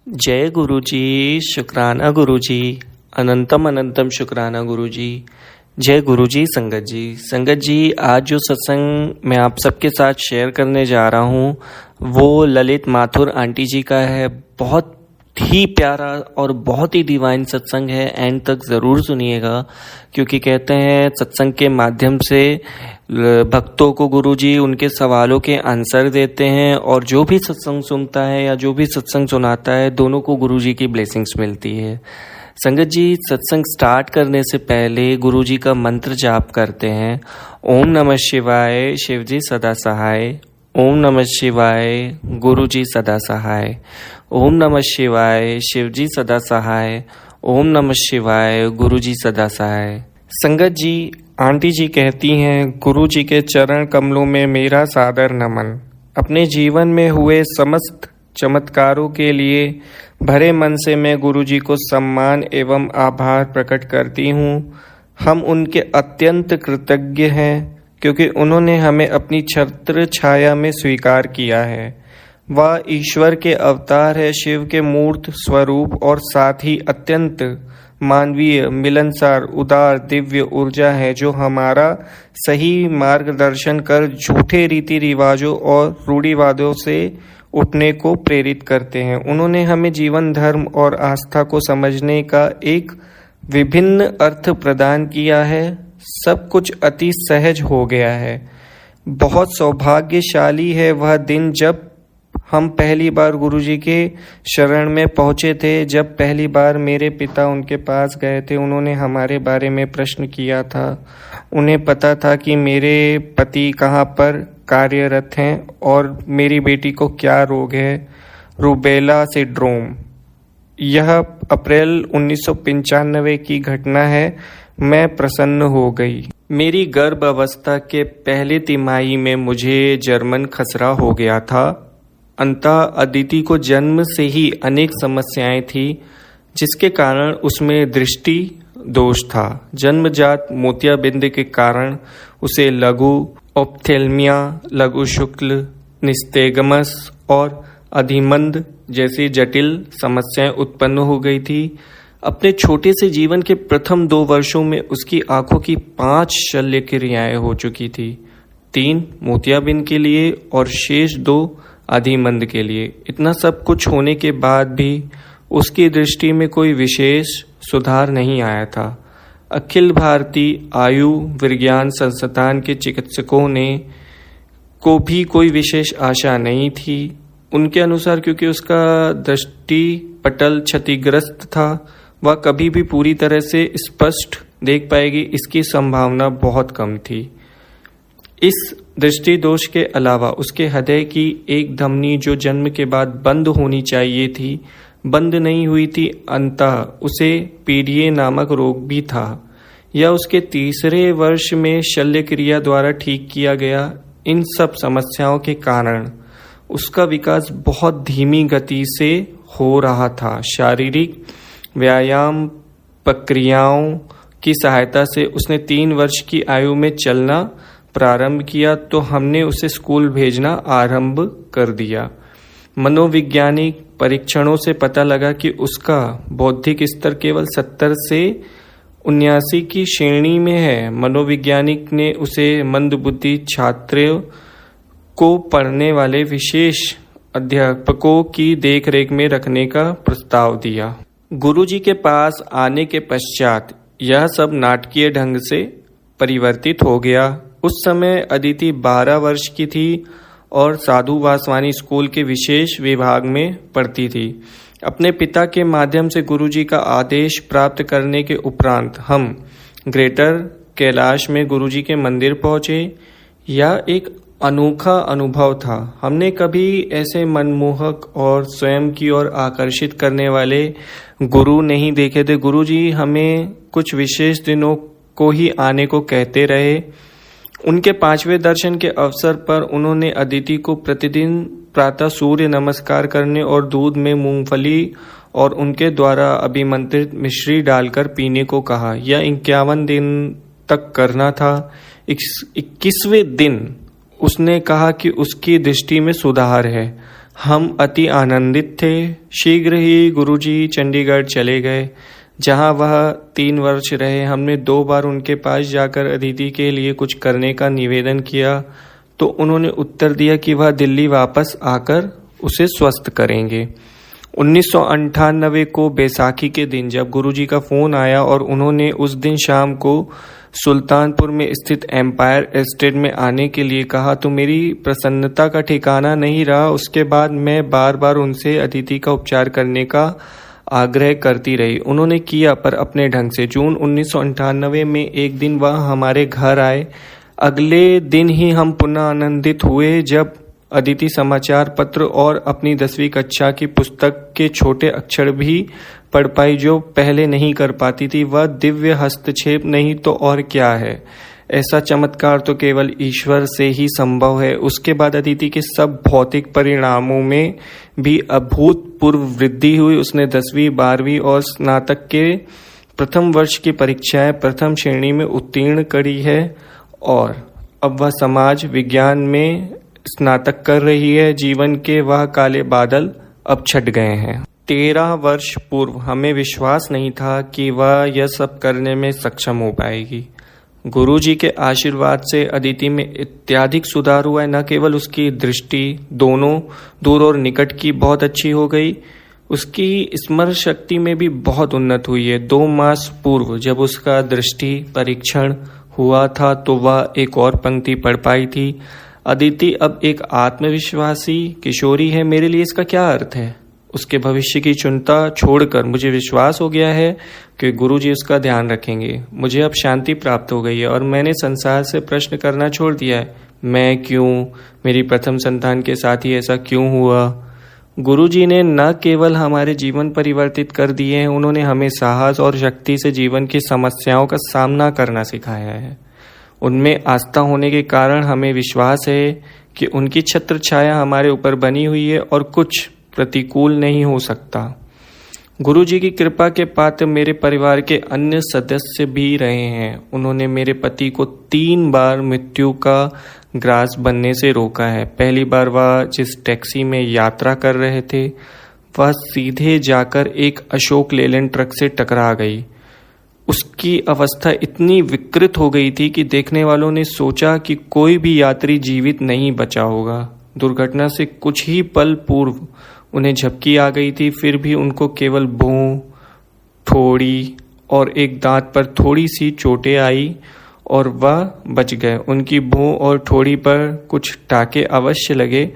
जय गुरु जी, शुक्राना गुरु जी, अनंतम अनंतम शुक्राना गुरु जी। जय गुरु जी। संगत जी, आज जो सत्संग मैं आप सबके साथ शेयर करने जा रहा हूँ वो ललित माथुर आंटी जी का है। बहुत ही प्यारा और बहुत ही डिवाइन सत्संग है। एंड तक ज़रूर सुनिएगा, क्योंकि कहते हैं सत्संग के माध्यम से भक्तों को गुरुजी उनके सवालों के आंसर देते हैं, और जो भी सत्संग सुनता है या जो भी सत्संग सुनाता है दोनों को गुरुजी की ब्लेसिंग्स मिलती है। संगत जी, सत्संग स्टार्ट करने से पहले गुरुजी का मंत्र जाप करते हैं। ओम नमः शिवाय, शिवजी सदा सहाय। ओम नमः शिवाय, गुरुजी सदा सहाय। ओम नमः शिवाय, शिवजी सदा सहाय। ओम नमः शिवाय, गुरुजी सदा सहाय। संगत जी, आंटी जी कहती हैं, गुरुजी के चरण कमलों में मेरा सादर नमन। अपने जीवन में हुए समस्त चमत्कारों के लिए भरे मन से मैं गुरुजी को सम्मान एवं आभार प्रकट करती हूँ। हम उनके अत्यंत कृतज्ञ हैं, क्योंकि उन्होंने हमें अपनी छत्र छाया में स्वीकार किया है। वह ईश्वर के अवतार है, शिव के मूर्त स्वरूप और साथ ही अत्यंत मानवीय, मिलनसार, उदार, दिव्य ऊर्जा है, जो हमारा सही मार्गदर्शन कर झूठे रीति रिवाजों और रूढ़िवादों से उठने को प्रेरित करते हैं। उन्होंने हमें जीवन, धर्म और आस्था को समझने का एक विभिन्न अर्थ प्रदान किया है। सब कुछ अति सहज हो गया है। बहुत सौभाग्यशाली है वह दिन जब हम पहली बार गुरुजी के शरण में पहुंचे थे। जब पहली बार मेरे पिता उनके पास गए थे, उन्होंने हमारे बारे में प्रश्न किया था। उन्हें पता था कि मेरे पति कहाँ पर कार्यरत हैं और मेरी बेटी को क्या रोग है, रूबेला सिंड्रोम। यह अप्रैल 1995 की घटना है। मैं प्रसन्न हो गई। मेरी गर्भ अवस्था के पहले तिमाही में मुझे जर्मन खसरा हो गया था। अंततः अदिति को जन्म से ही अनेक समस्याएं थी, जिसके कारण उसमें दृष्टि दोष था। जन्मजात मोतियाबिंद के कारण उसे लघु ऑप्थेल्मिया, लघु शुक्ल, निस्तेगमस और अधिमंद जैसी जटिल समस्याएं उत्पन्न हो गई थी। अपने छोटे से जीवन के प्रथम 2 वर्षों में उसकी आंखों की 5 शल्य क्रियाएं हो चुकी थी, 3 मोतियाबिंद के लिए और शेष 2 अधिमंद के लिए। इतना सब कुछ होने के बाद भी उसकी दृष्टि में कोई विशेष सुधार नहीं आया था। अखिल भारतीय आयु विज्ञान संस्थान के चिकित्सकों ने को भी कोई विशेष आशा नहीं थी। उनके अनुसार क्योंकि उसका दृष्टि पटल क्षतिग्रस्त था, वह कभी भी पूरी तरह से स्पष्ट देख पाएगी इसकी संभावना बहुत कम थी। इस दृष्टि दोष के अलावा उसके हृदय की एक धमनी जो जन्म के बाद बंद होनी चाहिए थी, बंद नहीं हुई थी। अंततः उसे पीडीए नामक रोग भी था। यह उसके 3रे वर्ष में शल्य क्रिया द्वारा ठीक किया गया। इन सब समस्याओं के कारण उसका विकास बहुत धीमी गति से हो रहा था। शारीरिक व्यायाम प्रक्रियाओं की सहायता से उसने 3 वर्ष की आयु में चलना प्रारंभ किया, तो हमने उसे स्कूल भेजना आरंभ कर दिया। मनोवैज्ञानिक परीक्षणों से पता लगा कि उसका बौद्धिक स्तर केवल 70 से 79 की श्रेणी में है। मनोवैज्ञानिक ने उसे मंदबुद्धि छात्रों को पढ़ने वाले विशेष अध्यापकों की देखरेख में रखने का प्रस्ताव दिया। गुरुजी के पास आने के पश्चात यह सब नाटकीय ढंग से परिवर्तित हो गया। उस समय अदिति 12 वर्ष की थी और साधु वासवानी स्कूल के विशेष विभाग में पढ़ती थी। अपने पिता के माध्यम से गुरुजी का आदेश प्राप्त करने के उपरांत हम ग्रेटर कैलाश में गुरुजी के मंदिर पहुंचे। यह एक अनोखा अनुभव था। हमने कभी ऐसे मनमोहक और स्वयं की ओर आकर्षित करने वाले गुरु नहीं देखे थे। गुरुजी हमें कुछ विशेष दिनों को ही आने को कहते रहे। उनके 5वें दर्शन के अवसर पर उन्होंने अदिति को प्रतिदिन प्रातः सूर्य नमस्कार करने और दूध में मूंगफली और उनके द्वारा अभिमंत्रित मिश्री डालकर पीने को कहा। यह 51 दिन तक करना था। 21वें दिन उसने कहा कि उसकी दृष्टि में सुधार है। हम अति आनंदित थे। शीघ्र ही गुरुजी चंडीगढ़ चले गए, जहां वह 3 वर्ष रहे। हमने 2 बार उनके पास जाकर अदिति के लिए कुछ करने का निवेदन किया, तो उन्होंने उत्तर दिया कि वह दिल्ली वापस आकर उसे स्वस्थ करेंगे। 1998 को बैसाखी के दिन जब गुरुजी का फ़ोन आया और उन्होंने उस दिन शाम को सुल्तानपुर में स्थित एम्पायर एस्टेट में आने के लिए कहा, तो मेरी प्रसन्नता का ठिकाना नहीं रहा। उसके बाद मैं बार बार उनसे अदिति का उपचार करने का आग्रह करती रही। उन्होंने किया, पर अपने ढंग से। जून 1998 में एक दिन वह हमारे घर आए। अगले दिन ही हम पुनः आनंदित हुए जब अदिति समाचार पत्र और अपनी 10वीं कक्षा की पुस्तक के छोटे अक्षर भी पढ़ पाई, जो पहले नहीं कर पाती थी। वह दिव्य हस्तक्षेप नहीं तो और क्या है। ऐसा चमत्कार तो केवल ईश्वर से ही संभव है। उसके बाद अदिति के सब भौतिक परिणामों में भी अभूतपूर्व वृद्धि हुई। उसने 10वीं 12वीं और स्नातक के प्रथम वर्ष की परीक्षाएं प्रथम श्रेणी में उत्तीर्ण करी है और अब वह समाज विज्ञान में स्नातक कर रही है। जीवन के वह काले बादल अब छट गए हैं। 13 वर्ष पूर्व हमें विश्वास नहीं था कि वह यह सब करने में सक्षम हो पाएगी। गुरुजी के आशीर्वाद से अदिति में अत्यधिक सुधार हुआ है। न केवल उसकी दृष्टि दोनों दूर और निकट की बहुत अच्छी हो गई, उसकी स्मरण शक्ति में भी बहुत उन्नत हुई है। 2 मास पूर्व जब उसका दृष्टि परीक्षण हुआ था तो वह एक और पंक्ति पढ़ पाई थी। अदिति अब एक आत्मविश्वासी किशोरी है। मेरे लिए इसका क्या अर्थ है? उसके भविष्य की चिंता छोड़कर मुझे विश्वास हो गया है कि गुरुजी उसका ध्यान रखेंगे। मुझे अब शांति प्राप्त हो गई है और मैंने संसार से प्रश्न करना छोड़ दिया है। मैं क्यों, मेरी प्रथम संतान के साथ ही ऐसा क्यों हुआ? गुरुजी ने न केवल हमारे जीवन परिवर्तित कर दिए हैं, उन्होंने हमें साहस और शक्ति से जीवन की समस्याओं का सामना करना सिखाया है। उनमें आस्था होने के कारण हमें विश्वास है कि उनकी छत्र छाया हमारे ऊपर बनी हुई है और कुछ प्रतिकूल नहीं हो सकता। गुरुजी की कृपा के पात्र मेरे परिवार के अन्य सदस्य भी रहे हैं। उन्होंने मेरे पति को 3 बार मृत्यु का ग्रास बनने से रोका है। पहली बार वह जिस टैक्सी में यात्रा कर रहे थे, वह सीधे जाकर एक अशोक लेलैंड ट्रक से टकरा गई। उसकी अवस्था इतनी विकृत हो गई थी कि देखने वालों ने सोचा कि कोई भी यात्री जीवित नहीं बचा होगा। दुर्घटना से कुछ ही पल पूर्व उन्हें झपकी आ गई थी, फिर भी उनको केवल भौं, ठोड़ी और एक दांत पर थोड़ी सी चोटें आई और वह बच गए। उनकी भौं और ठोड़ी पर कुछ टाके अवश्य लगे।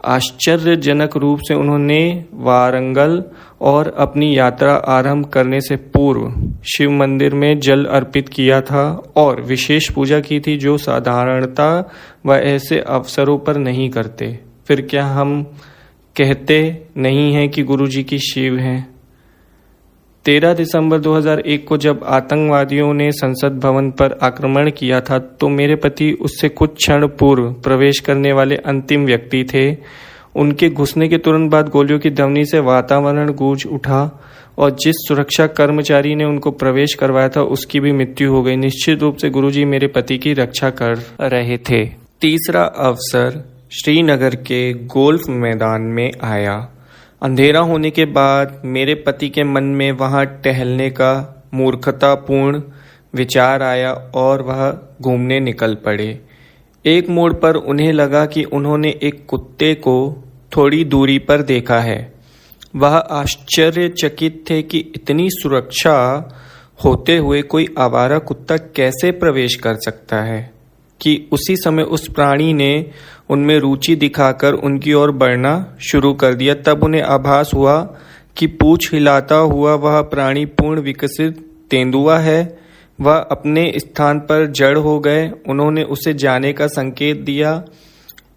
आश्चर्यजनक रूप से उन्होंने वारंगल और अपनी यात्रा आरंभ करने से पूर्व शिव मंदिर में जल अर्पित किया था और विशेष पूजा की थी, जो साधारणतः वह ऐसे अवसरों पर नहीं करते। फिर क्या हम कहते नहीं हैं कि गुरुजी की शिव हैं? 13 दिसंबर 2001 को जब आतंकवादियों ने संसद भवन पर आक्रमण किया था, तो मेरे पति उससे कुछ क्षण पूर्व प्रवेश करने वाले अंतिम व्यक्ति थे। उनके घुसने के तुरंत बाद गोलियों की ध्वनि से वातावरण गूंज उठा और जिस सुरक्षा कर्मचारी ने उनको प्रवेश करवाया था, उसकी भी मृत्यु हो गई। निश्चित रूप से गुरुजी मेरे पति की रक्षा कर रहे थे। तीसरा अवसर श्रीनगर के गोल्फ मैदान में आया। अंधेरा होने के बाद मेरे पति के मन में वहां टहलने का मूर्खतापूर्ण विचार आया और वह घूमने निकल पड़े। एक मोड़ पर उन्हें लगा कि उन्होंने एक कुत्ते को थोड़ी दूरी पर देखा है। वह आश्चर्यचकित थे कि इतनी सुरक्षा होते हुए कोई आवारा कुत्ता कैसे प्रवेश कर सकता है, कि उसी समय उस प्राणी ने उनमें रुचि दिखाकर उनकी ओर बढ़ना शुरू कर दिया। तब उन्हें आभास हुआ कि पूंछ हिलाता हुआ वह प्राणी पूर्ण विकसित तेंदुआ है। वह अपने स्थान पर जड़ हो गए। उन्होंने उसे जाने का संकेत दिया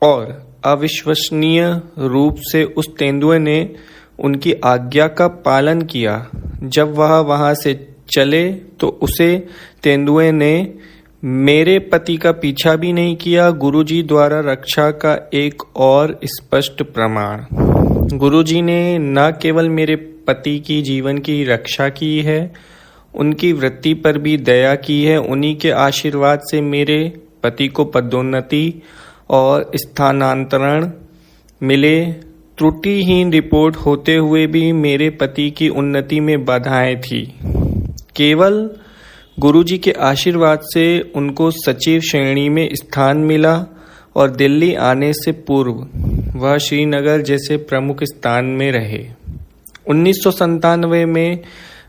और अविश्वसनीय रूप से उस तेंदुए ने उनकी आज्ञा का पालन किया। जब वह वहां से चले तो उसे तेंदुए ने मेरे पति का पीछा भी नहीं किया। गुरुजी द्वारा रक्षा का एक और स्पष्ट प्रमाण। गुरुजी ने न केवल मेरे पति की जीवन की रक्षा की है, उनकी वृत्ति पर भी दया की है। उन्हीं के आशीर्वाद से मेरे पति को पदोन्नति और स्थानांतरण मिले त्रुटिहीन रिपोर्ट होते हुए भी मेरे पति की उन्नति में बाधाएं थी। केवल गुरुजी के आशीर्वाद से उनको सचिव श्रेणी में स्थान मिला और दिल्ली आने से पूर्व वह श्रीनगर जैसे प्रमुख स्थान में रहे। 1997 में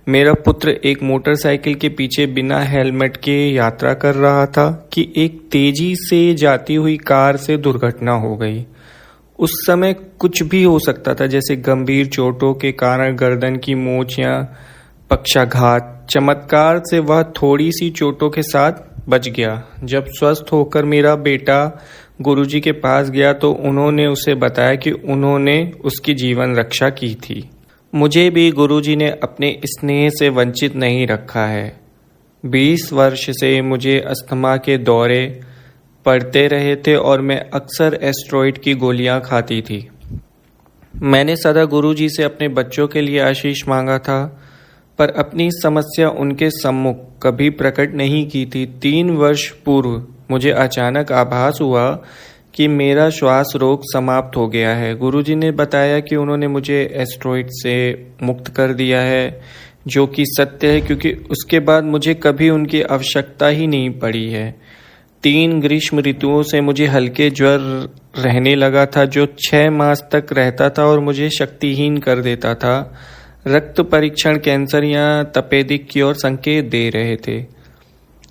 मेरा पुत्र एक मोटरसाइकिल के पीछे बिना हेलमेट के यात्रा कर रहा था कि एक तेजी से जाती हुई कार से दुर्घटना हो गई। उस समय कुछ भी हो सकता था, जैसे गंभीर चोटों के कारण गर्दन की मोच या पक्षाघात। चमत्कार से वह थोड़ी सी चोटों के साथ बच गया। जब स्वस्थ होकर मेरा बेटा गुरुजी के पास गया तो उन्होंने उसे बताया कि उन्होंने उसकी जीवन रक्षा की थी। मुझे भी गुरुजी ने अपने स्नेह से वंचित नहीं रखा है। 20 वर्ष से मुझे अस्थमा के दौरे पड़ते रहे थे और मैं अक्सर एस्टेरॉयड की गोलियां खाती थी। मैंने सदा गुरुजी से अपने बच्चों के लिए आशीष मांगा था, पर अपनी समस्या उनके सम्मुख कभी प्रकट नहीं की थी। 3 वर्ष पूर्व मुझे अचानक आभास हुआ कि मेरा श्वास रोग समाप्त हो गया है। गुरुजी ने बताया कि उन्होंने मुझे एस्टेरॉयड से मुक्त कर दिया है, जो कि सत्य है, क्योंकि उसके बाद मुझे कभी उनकी आवश्यकता ही नहीं पड़ी है। 3 ग्रीष्म ऋतुओं से मुझे हल्के ज्वर रहने लगा था, जो 6 मास तक रहता था और मुझे शक्तिहीन कर देता था। रक्त परीक्षण कैंसर या तपेदिक की ओर संकेत दे रहे थे।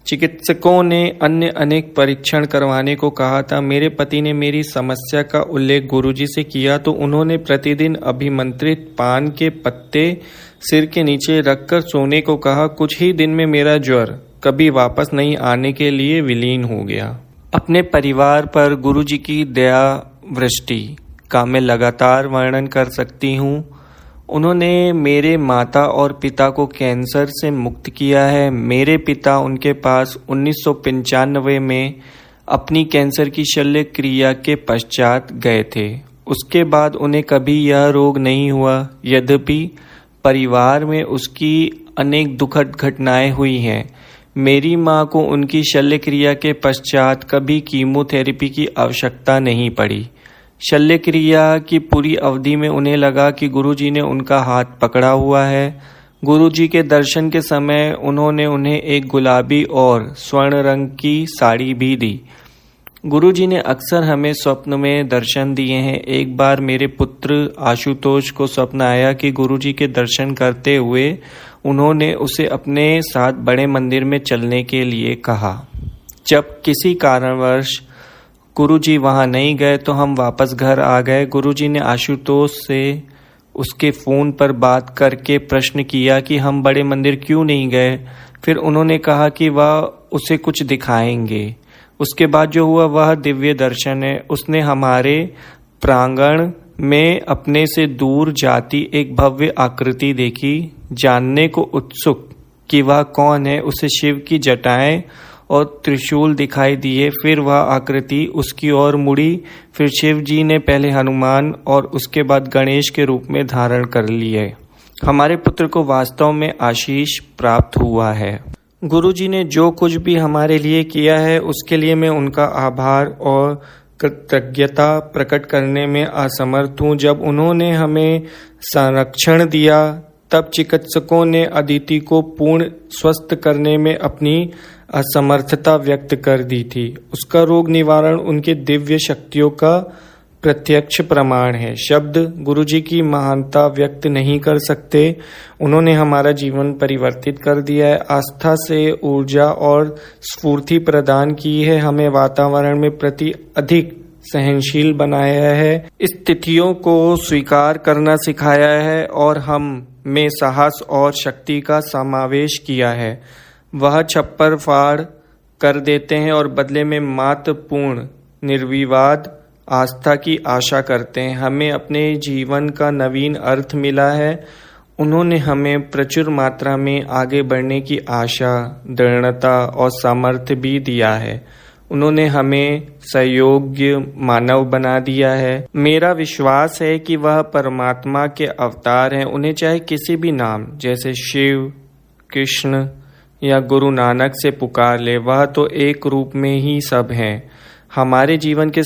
चिकित्सकों ने अन्य अनेक परीक्षण करवाने को कहा था। मेरे पति ने मेरी समस्या का उल्लेख गुरुजी से किया तो उन्होंने प्रतिदिन अभिमंत्रित पान के पत्ते सिर के नीचे रखकर सोने को कहा। कुछ ही दिन में मेरा ज्वर कभी वापस नहीं आने के लिए विलीन हो गया। अपने परिवार पर गुरुजी की दया वृष्टि का मैं लगातार वर्णन कर सकती हूँ। उन्होंने मेरे माता और पिता को कैंसर से मुक्त किया है। मेरे पिता उनके पास 1995 में अपनी कैंसर की शल्य क्रिया के पश्चात गए थे। उसके बाद उन्हें कभी यह रोग नहीं हुआ। यद्यपि परिवार में उसकी अनेक दुखद घटनाएं हुई हैं। मेरी मां को उनकी शल्य क्रिया के पश्चात कभी कीमोथेरेपी की आवश्यकता नहीं पड़ी। शल्य क्रिया की पूरी अवधि में उन्हें लगा कि गुरुजी ने उनका हाथ पकड़ा हुआ है। गुरुजी के दर्शन के समय उन्होंने उन्हें एक गुलाबी और स्वर्ण रंग की साड़ी भी दी। गुरुजी ने अक्सर हमें स्वप्न में दर्शन दिए हैं। एक बार मेरे पुत्र आशुतोष को स्वप्न आया कि गुरुजी के दर्शन करते हुए उन्होंने उसे अपने साथ बड़े मंदिर में चलने के लिए कहा। जब किसी कारणवश गुरुजी वहां नहीं गए तो हम वापस घर आ गए। गुरुजी ने आशुतोष से उसके फ़ोन पर बात करके प्रश्न किया कि हम बड़े मंदिर क्यों नहीं गए। फिर उन्होंने कहा कि वह उसे कुछ दिखाएंगे। उसके बाद जो हुआ वह दिव्य दर्शन है। उसने हमारे प्रांगण में अपने से दूर जाती एक भव्य आकृति देखी। जानने को उत्सुक कि वह कौन है, उसे शिव की जटाएं और त्रिशूल दिखाई दिए। फिर वह आकृति उसकी ओर मुड़ी। फिर शिव जी ने पहले हनुमान और उसके बाद गणेश के रूप में धारण कर लिए। हमारे पुत्र को वास्तव में आशीष प्राप्त हुआ है। गुरुजी ने जो कुछ भी हमारे लिए किया है उसके लिए मैं उनका आभार और कृतज्ञता प्रकट करने में असमर्थ हूँ। जब उन्होंने हमें संरक्षण दिया तब चिकित्सकों ने अदिति को पूर्ण स्वस्थ करने में अपनी असमर्थता व्यक्त कर दी थी। उसका रोग निवारण उनके दिव्य शक्तियों का प्रत्यक्ष प्रमाण है। शब्द गुरुजी की महानता व्यक्त नहीं कर सकते। उन्होंने हमारा जीवन परिवर्तित कर दिया है, आस्था से ऊर्जा और स्फूर्ति प्रदान की है, हमें वातावरण में प्रति अधिक सहनशील बनाया है, स्थितियों को स्वीकार करना सिखाया है और हम में साहस और शक्ति का समावेश किया है। वह छप्पर फाड़ कर देते हैं और बदले में महत्वपूर्ण निर्विवाद आस्था की आशा करते हैं। हमें अपने जीवन का नवीन अर्थ मिला है। उन्होंने हमें प्रचुर मात्रा में आगे बढ़ने की आशा, दृढ़ता और सामर्थ्य भी दिया है। उन्होंने हमें सहयोग्य मानव बना दिया है। मेरा विश्वास है कि वह परमात्मा के अवतार हैं। उन्हें चाहे किसी भी नाम जैसे शिव, कृष्ण या गुरु नानक से पुकार ले, वह तो एक रूप में ही सब हैं। हमारे जीवन के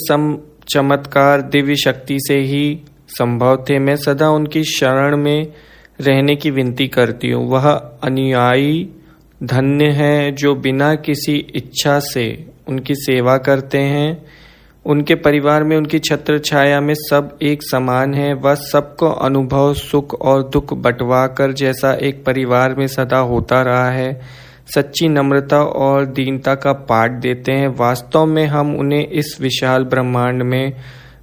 चमत्कार दिव्य शक्ति से ही संभव थे। मैं सदा उनकी शरण में रहने की विनती करती हूँ। वह अनुयायी धन्य है जो बिना किसी इच्छा से उनकी सेवा करते हैं। उनके परिवार में उनकी छत्र छाया में सब एक समान है। वह सबको अनुभव, सुख और दुख बंटवा कर जैसा एक परिवार में सदा होता रहा है, सच्ची नम्रता और दीनता का पाठ देते हैं। वास्तव में हम उन्हें इस विशाल ब्रह्मांड में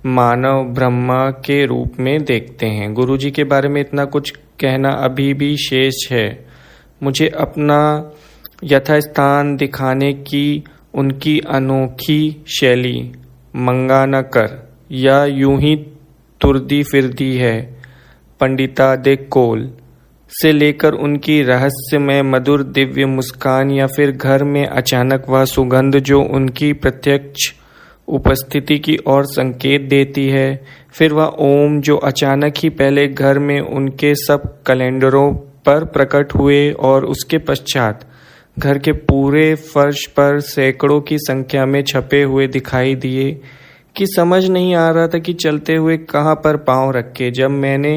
मानव ब्रह्मा के रूप में देखते हैं। गुरुजी के बारे में इतना कुछ कहना अभी भी शेष है। मुझे अपना यथास्थान दिखाने की उनकी अनोखी शैली मंगा न कर, या यूं ही तुरदी फिरदी है। पंडितादे कोल से लेकर उनकी रहस्यमय मधुर दिव्य मुस्कान, या फिर घर में अचानक वह सुगंध जो उनकी प्रत्यक्ष उपस्थिति की ओर संकेत देती है। फिर वह ओम जो अचानक ही पहले घर में उनके सब कैलेंडरों पर प्रकट हुए और उसके पश्चात घर के पूरे फर्श पर सैकड़ों की संख्या में छपे हुए दिखाई दिए कि समझ नहीं आ रहा था कि चलते हुए कहाँ पर पांव रखे। जब मैंने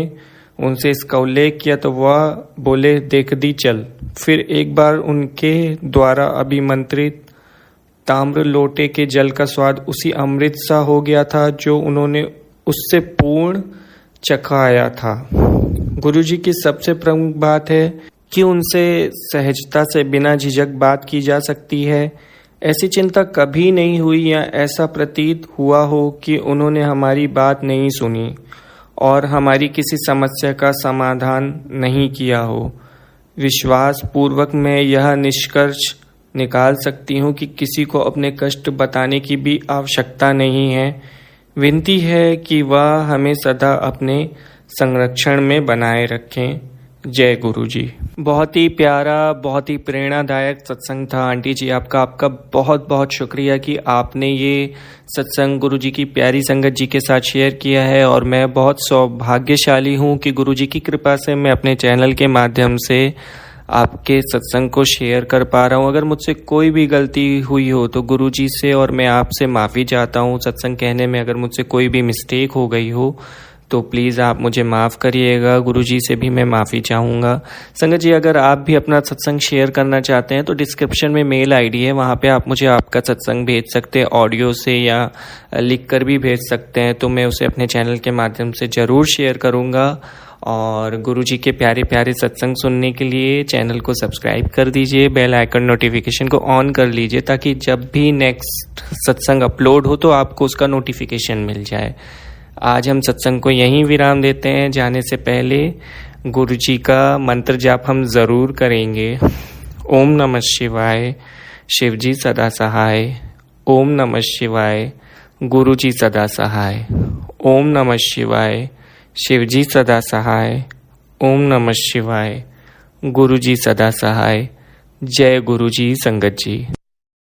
उनसे इसका उल्लेख किया तो वह बोले, देख दी चल। फिर एक बार उनके द्वारा अभिमंत्रित ताम्र लोटे के जल का स्वाद उसी अमृत सा हो गया था जो उन्होंने उससे पूर्ण चखाया था। गुरुजी की सबसे प्रमुख बात है कि उनसे सहजता से बिना झिझक बात की जा सकती है। ऐसी चिंता कभी नहीं हुई या ऐसा प्रतीत हुआ हो कि उन्होंने हमारी बात नहीं सुनी और हमारी किसी समस्या का समाधान नहीं किया हो। विश्वास पूर्वक मैं यह निष्कर्ष निकाल सकती हूँ कि किसी को अपने कष्ट बताने की भी आवश्यकता नहीं है। विनती है कि वह हमें सदा अपने संरक्षण में बनाए रखें। जय गुरुजी। बहुत ही प्यारा, बहुत ही प्रेरणादायक सत्संग था आंटी जी। आपका बहुत बहुत शुक्रिया कि आपने ये सत्संग गुरुजी की प्यारी संगत जी के साथ शेयर किया है। और मैं बहुत सौभाग्यशाली हूँ कि गुरुजी की कृपा से मैं अपने चैनल के माध्यम से आपके सत्संग को शेयर कर पा रहा हूँ। अगर मुझसे कोई भी गलती हुई हो तो गुरुजी से और मैं आपसे माफ़ी चाहता हूँ। सत्संग कहने में अगर मुझसे कोई भी मिस्टेक हो गई हो तो प्लीज़ आप मुझे माफ़ करिएगा। गुरुजी से भी मैं माफ़ी चाहूँगा। संगत जी, अगर आप भी अपना सत्संग शेयर करना चाहते हैं तो डिस्क्रिप्शन में मेल आईडी है, वहाँ पे आप मुझे आपका सत्संग भेज सकते हैं, ऑडियो से या लिख कर भी भेज सकते हैं। तो मैं उसे अपने चैनल के माध्यम से ज़रूर शेयर करूँगा। और गुरुजी के प्यारे प्यारे सत्संग सुनने के लिए चैनल को सब्सक्राइब कर दीजिए, बेल आइकन नोटिफिकेशन को ऑन कर लीजिए ताकि जब भी नेक्स्ट सत्संग अपलोड हो तो आपको उसका नोटिफिकेशन मिल जाए। आज हम सत्संग को यहीं विराम देते हैं। जाने से पहले गुरुजी का मंत्र जाप हम ज़रूर करेंगे। ओम नमः शिवाय, शिवजी सदा सहाय। ओम नमः शिवाय, गुरुजी सदा सहाय। ओम नमः शिवाय, शिवजी सदा सहाय। ओम नमः शिवाय, गुरुजी सदा सहाय। जय गुरुजी संगत जी।